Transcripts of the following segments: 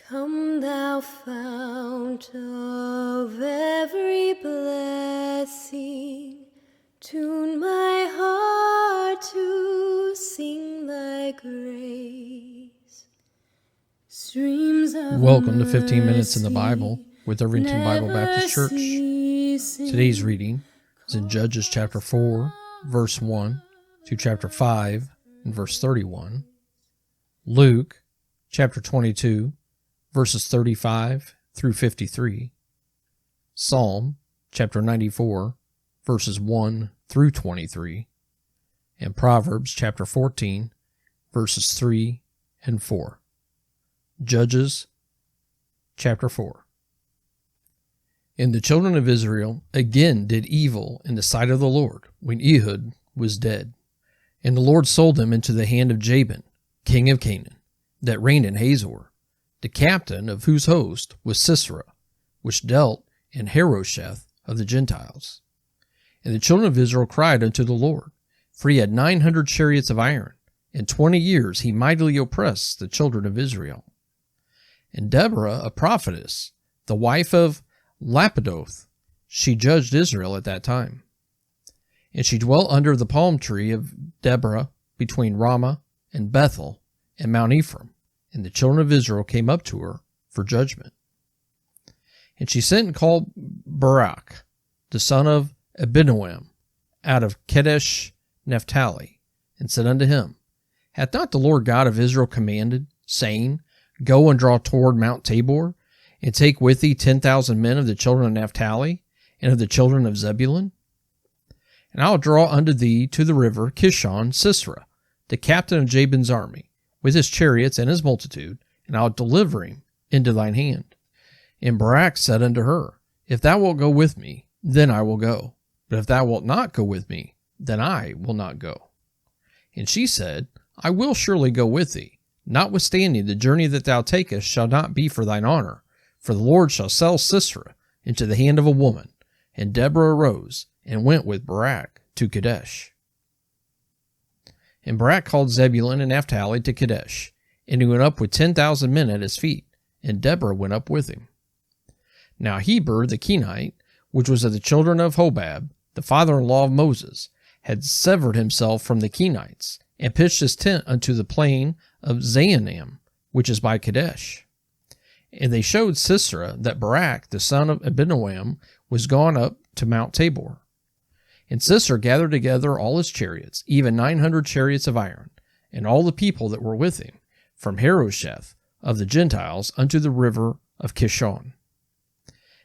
Come thou fount of every blessing, tune my heart to sing thy grace. Streams of Welcome to 15 Minutes in the Bible with Irvington Bible never Baptist Church. ceasing. Today's reading is in Judges chapter 4, verse 1 to chapter 5 and verse 31. Luke chapter 22, verses 35 through 53. Psalm chapter 94, verses 1 through 23. And Proverbs chapter 14, verses 3 and 4. Judges chapter 4. And the children of Israel again did evil in the sight of the Lord when Ehud was dead. And the Lord sold them into the hand of Jabin, king of Canaan, that reigned in Hazor, the captain of whose host was Sisera, which dealt in Harosheth of the Gentiles. And the children of Israel cried unto the Lord, for he had 900 chariots of iron. In 20 years he mightily oppressed the children of Israel. And Deborah, a prophetess, the wife of Lapidoth, she judged Israel at that time. And she dwelt under the palm tree of Deborah between Ramah and Bethel and Mount Ephraim. And the children of Israel came up to her for judgment. And she sent and called Barak, the son of Abinoam, out of Kedesh Naphtali, and said unto him, Hath not the Lord God of Israel commanded, saying, Go and draw toward Mount Tabor, and take with thee 10,000 men of the children of Naphtali, and of the children of Zebulun? And I will draw unto thee to the river Kishon Sisera, the captain of Jabin's army, with his chariots and his multitude, and I will deliver him into thine hand. And Barak said unto her, If thou wilt go with me, then I will go. But if thou wilt not go with me, then I will not go. And she said, I will surely go with thee. Notwithstanding, the journey that thou takest shall not be for thine honor, for the Lord shall sell Sisera into the hand of a woman. And Deborah arose and went with Barak to Kadesh. And Barak called Zebulun and Naphtali to Kadesh, and he went up with 10,000 men at his feet, and Deborah went up with him. Now Heber the Kenite, which was of the children of Hobab, the father-in-law of Moses, had severed himself from the Kenites, and pitched his tent unto the plain of Zaanam, which is by Kadesh. And they showed Sisera that Barak, the son of Abinoam, was gone up to Mount Tabor. And Sisera gathered together all his chariots, even 900 chariots of iron, and all the people that were with him, from Harosheth of the Gentiles unto the river of Kishon.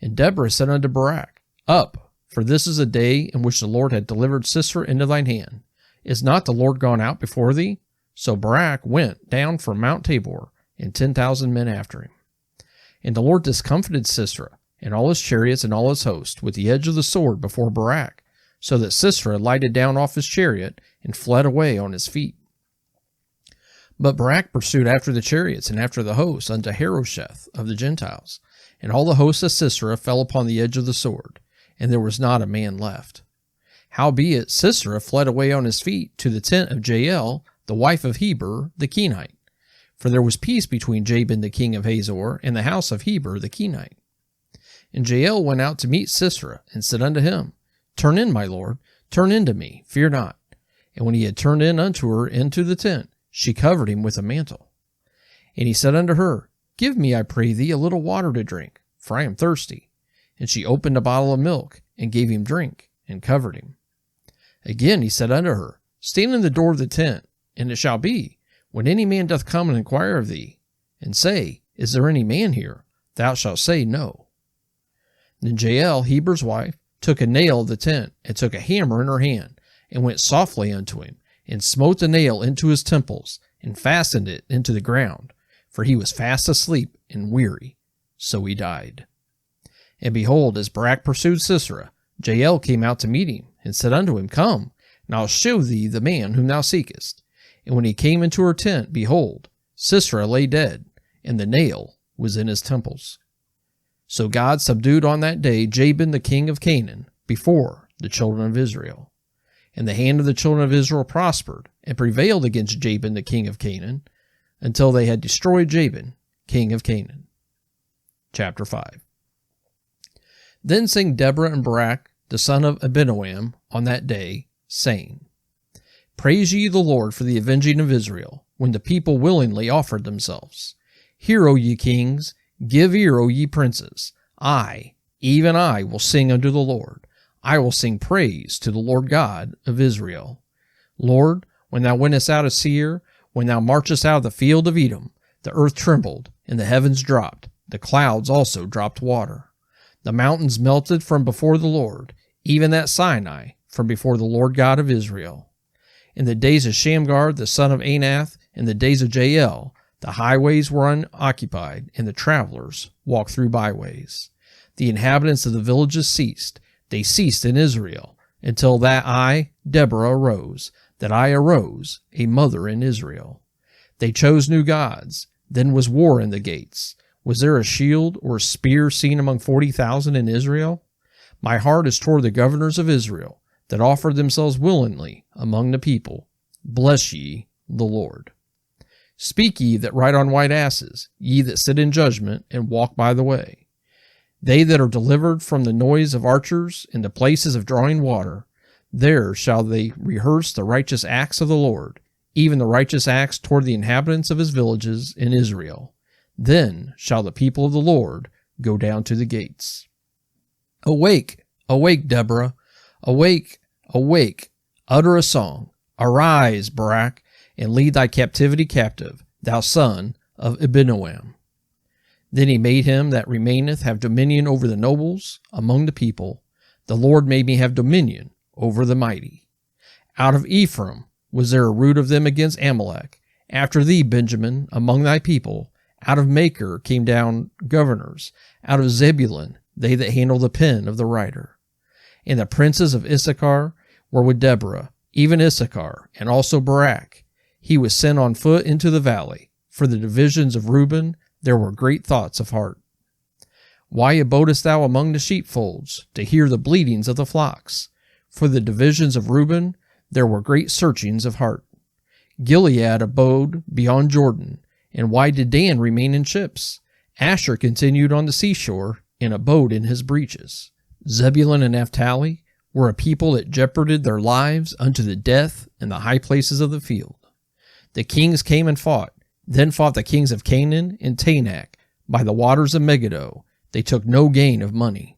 And Deborah said unto Barak, Up, for this is a day in which the Lord hath delivered Sisera into thine hand. Is not the Lord gone out before thee? So Barak went down from Mount Tabor, and 10,000 men after him. And the Lord discomfited Sisera, and all his chariots and all his host, with the edge of the sword before Barak, so that Sisera lighted down off his chariot, and fled away on his feet. But Barak pursued after the chariots and after the host unto Harosheth of the Gentiles, and all the hosts of Sisera fell upon the edge of the sword, and there was not a man left. Howbeit Sisera fled away on his feet to the tent of Jael, the wife of Heber the Kenite, for there was peace between Jabin the king of Hazor and the house of Heber the Kenite. And Jael went out to meet Sisera, and said unto him, Turn in, my lord, turn in to me, fear not. And when he had turned in unto her into the tent, she covered him with a mantle. And he said unto her, Give me, I pray thee, a little water to drink, for I am thirsty. And she opened a bottle of milk, and gave him drink, and covered him. Again he said unto her, Stand in the door of the tent, and it shall be, when any man doth come and inquire of thee, and say, Is there any man here? Thou shalt say, No. Then Jael, Heber's wife, took a nail of the tent, and took a hammer in her hand, and went softly unto him, and smote the nail into his temples, and fastened it into the ground, for he was fast asleep and weary. So he died. And behold, as Barak pursued Sisera, Jael came out to meet him, and said unto him, Come, and I will show thee the man whom thou seekest. And when he came into her tent, behold, Sisera lay dead, and the nail was in his temples. So God subdued on that day Jabin the king of Canaan before the children of Israel. And the hand of the children of Israel prospered, and prevailed against Jabin the king of Canaan, until they had destroyed Jabin, king of Canaan. chapter 5. Then sang Deborah and Barak, the son of Abinoam, on that day, saying, Praise ye the Lord for the avenging of Israel, when the people willingly offered themselves. Hear, O ye kings, give ear, O ye princes. I, even I, will sing unto the Lord. I will sing praise to the Lord God of Israel. Lord, when thou wentest out of Seir, when thou marchest out of the field of Edom, the earth trembled, and the heavens dropped, the clouds also dropped water. The mountains melted from before the Lord, even that Sinai from before the Lord God of Israel. In the days of Shamgar the son of Anath, in the days of Jael, the highways were unoccupied, and the travelers walked through byways. The inhabitants of the villages ceased. They ceased in Israel, until that I, Deborah, arose, that I arose, a mother in Israel. They chose new gods. Then was war in the gates. Was there a shield or a spear seen among 40,000 in Israel? My heart is toward the governors of Israel, that offered themselves willingly among the people. Bless ye the Lord. Speak ye that ride on white asses, ye that sit in judgment and walk by the way. They that are delivered from the noise of archers in the places of drawing water, there shall they rehearse the righteous acts of the Lord, even the righteous acts toward the inhabitants of his villages in Israel. Then shall the people of the Lord go down to the gates. Awake, awake, Deborah. Awake, awake. Utter a song. Arise, Barak, and lead thy captivity captive, thou son of Abinoam. Then he made him that remaineth have dominion over the nobles among the people. The Lord made me have dominion over the mighty. Out of Ephraim was there a root of them against Amalek. After thee, Benjamin, among thy people, out of Machir came down governors. Out of Zebulun, they that handle the pen of the writer. And the princes of Issachar were with Deborah, even Issachar, and also Barak. He was sent on foot into the valley. For the divisions of Reuben there were great thoughts of heart. Why abodest thou among the sheepfolds, to hear the bleatings of the flocks? For the divisions of Reuben there were great searchings of heart. Gilead abode beyond Jordan, and why did Dan remain in ships? Asher continued on the seashore, and abode in his breaches. Zebulun and Naphtali were a people that jeoparded their lives unto the death in the high places of the field. The kings came and fought. Then fought the kings of Canaan and Tanakh by the waters of Megiddo. They took no gain of money.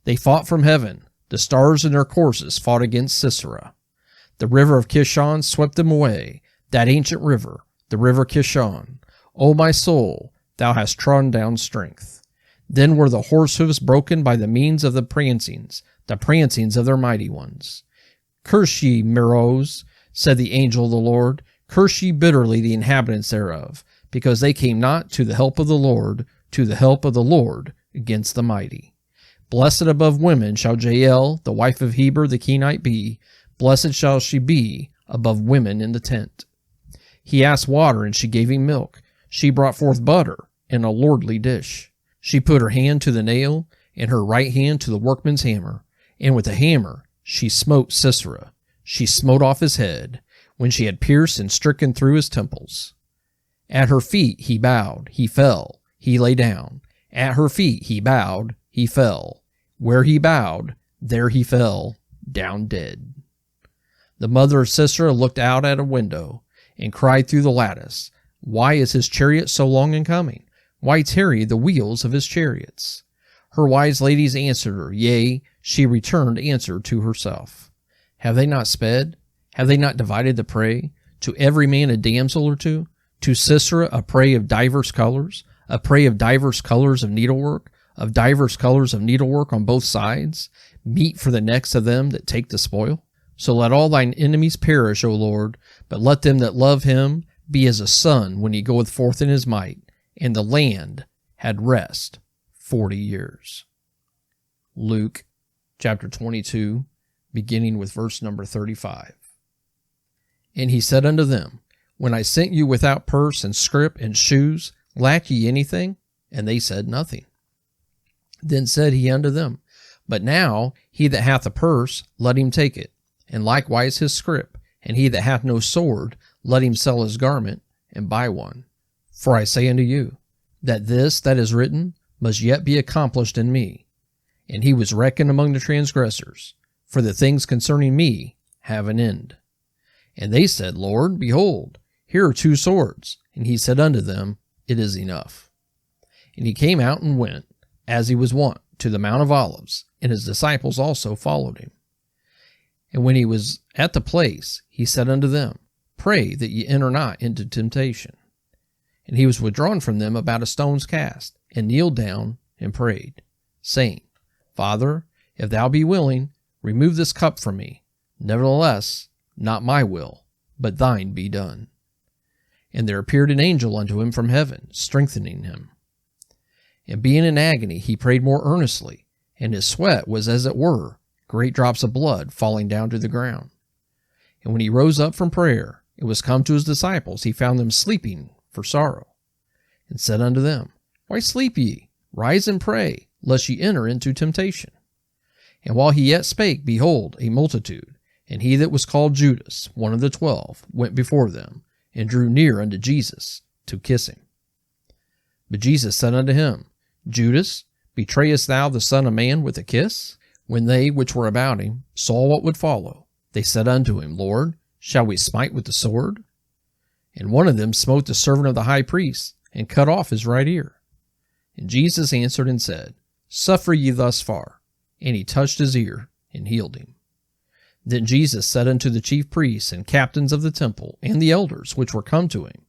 They fought from heaven. The stars in their courses fought against Sisera. The river of Kishon swept them away, that ancient river, the river Kishon. O my soul, thou hast trodden down strength. Then were the horse hoofs broken by the means of the prancings of their mighty ones. Curse ye, Meroz, said the angel of the Lord. Curse ye bitterly the inhabitants thereof, because they came not to the help of the Lord, to the help of the Lord against the mighty. Blessed above women shall Jael, the wife of Heber the Kenite, be. Blessed shall she be above women in the tent. He asked water, and she gave him milk. She brought forth butter in a lordly dish. She put her hand to the nail, and her right hand to the workman's hammer, and with the hammer she smote Sisera. She smote off his head, when she had pierced and stricken through his temples. At her feet he bowed, he fell, he lay down. At her feet he bowed, he fell. Where he bowed, there he fell, down dead. The mother of Sisera looked out at a window, and cried through the lattice, Why is his chariot so long in coming? Why tarry the wheels of his chariots? Her wise ladies answered her, yea, she returned answer to herself. Have they not sped? Have they not divided the prey? To every man a damsel or two? To Sisera a prey of divers colors? A prey of divers colors of needlework? Of divers colors of needlework on both sides? Meat for the necks of them that take the spoil? So let all thine enemies perish, O Lord, but let them that love him be as a sun when he goeth forth in his might. And the land had rest 40 years. Luke chapter 22, beginning with verse number 35. And he said unto them, When I sent you without purse and scrip and shoes, lack ye anything? And they said, Nothing. Then said he unto them, But now he that hath a purse, let him take it, and likewise his scrip, and he that hath no sword, let him sell his garment, and buy one. For I say unto you, that this that is written, must yet be accomplished in me. And he was reckoned among the transgressors, for the things concerning me have an end. And they said, Lord, behold, here are 2 swords. And he said unto them, It is enough. And he came out and went, as he was wont, to the Mount of Olives, and his disciples also followed him. And when he was at the place, he said unto them, Pray that ye enter not into temptation. And he was withdrawn from them about a stone's cast, and kneeled down and prayed, saying, Father, if thou be willing, remove this cup from me. Nevertheless, not my will, but thine be done. And there appeared an angel unto him from heaven, strengthening him. And being in agony, he prayed more earnestly, and his sweat was as it were great drops of blood falling down to the ground. And when he rose up from prayer, it was come to his disciples, he found them sleeping for sorrow, and said unto them, Why sleep ye? Rise and pray, lest ye enter into temptation. And while he yet spake, behold, a multitude, and he that was called Judas, one of the 12, went before them, and drew near unto Jesus to kiss him. But Jesus said unto him, Judas, betrayest thou the Son of Man with a kiss? When they which were about him saw what would follow, they said unto him, Lord, shall we smite with the sword? And one of them smote the servant of the high priest, and cut off his right ear. And Jesus answered and said, Suffer ye thus far. And he touched his ear, and healed him. Then Jesus said unto the chief priests and captains of the temple, and the elders which were come to him,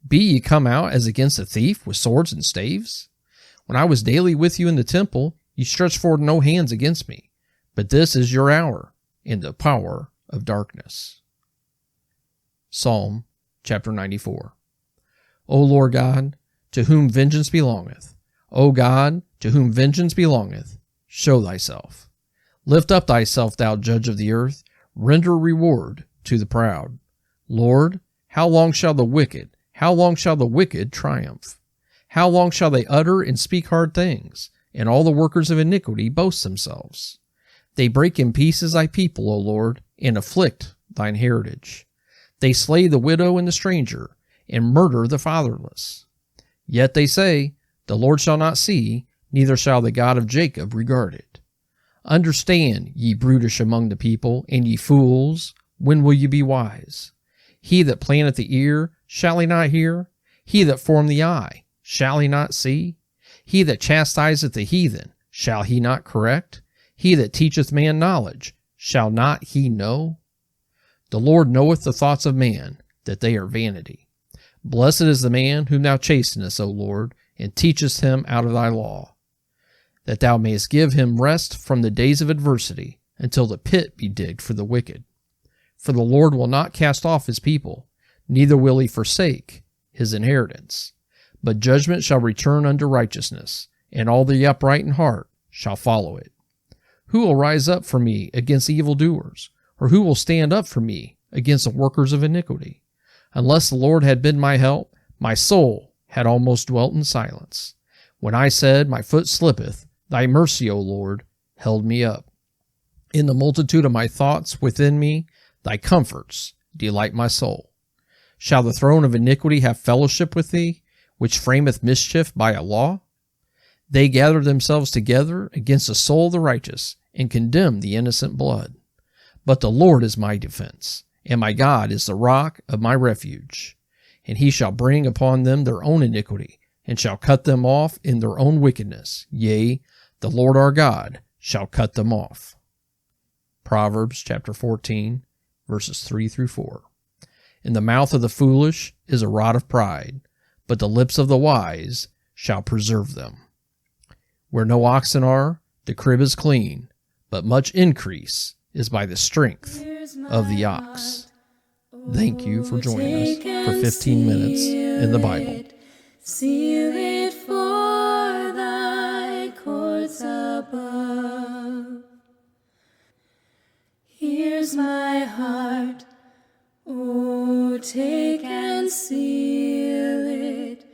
Be ye come out as against a thief with swords and staves? When I was daily with you in the temple, ye stretched forth no hands against me. But this is your hour, and the power of darkness. Psalm chapter 94. O Lord God, to whom vengeance belongeth, O God, to whom vengeance belongeth, show thyself. Lift up thyself, thou judge of the earth, render reward to the proud. Lord, how long shall the wicked triumph? How long shall they utter and speak hard things, and all the workers of iniquity boast themselves? They break in pieces thy people, O Lord, and afflict thine heritage. They slay the widow and the stranger, and murder the fatherless. Yet they say, The Lord shall not see, neither shall the God of Jacob regard it. Understand, ye brutish among the people, and ye fools, when will ye be wise? He that planteth the ear, shall he not hear? He that formed the eye, shall he not see? He that chastiseth the heathen, shall he not correct? He that teacheth man knowledge, shall not he know? The Lord knoweth the thoughts of man, that they are vanity. Blessed is the man whom thou chastenest, O Lord, and teachest him out of thy law, that thou mayest give him rest from the days of adversity, until the pit be digged for the wicked. For the Lord will not cast off his people, neither will he forsake his inheritance. But judgment shall return unto righteousness, and all the upright in heart shall follow it. Who will rise up for me against evildoers? Or who will stand up for me against the workers of iniquity? Unless the Lord had been my help, my soul had almost dwelt in silence. When I said, My foot slippeth, thy mercy, O Lord, held me up. In the multitude of my thoughts within me, thy comforts delight my soul. Shall the throne of iniquity have fellowship with thee, which frameth mischief by a law? They gather themselves together against the soul of the righteous, and condemn the innocent blood. But the Lord is my defense, and my God is the rock of my refuge. And he shall bring upon them their own iniquity, and shall cut them off in their own wickedness. Yea, the Lord our God shall cut them off. Proverbs chapter 14, verses 3 through 4. In the mouth of the foolish is a rod of pride, but the lips of the wise shall preserve them. Where no oxen are, the crib is clean, but much increase is by the strength of the ox. Thank you for joining us for 15 minutes in the Bible. Seal it for thy courts above. Here's my heart, oh, take and seal it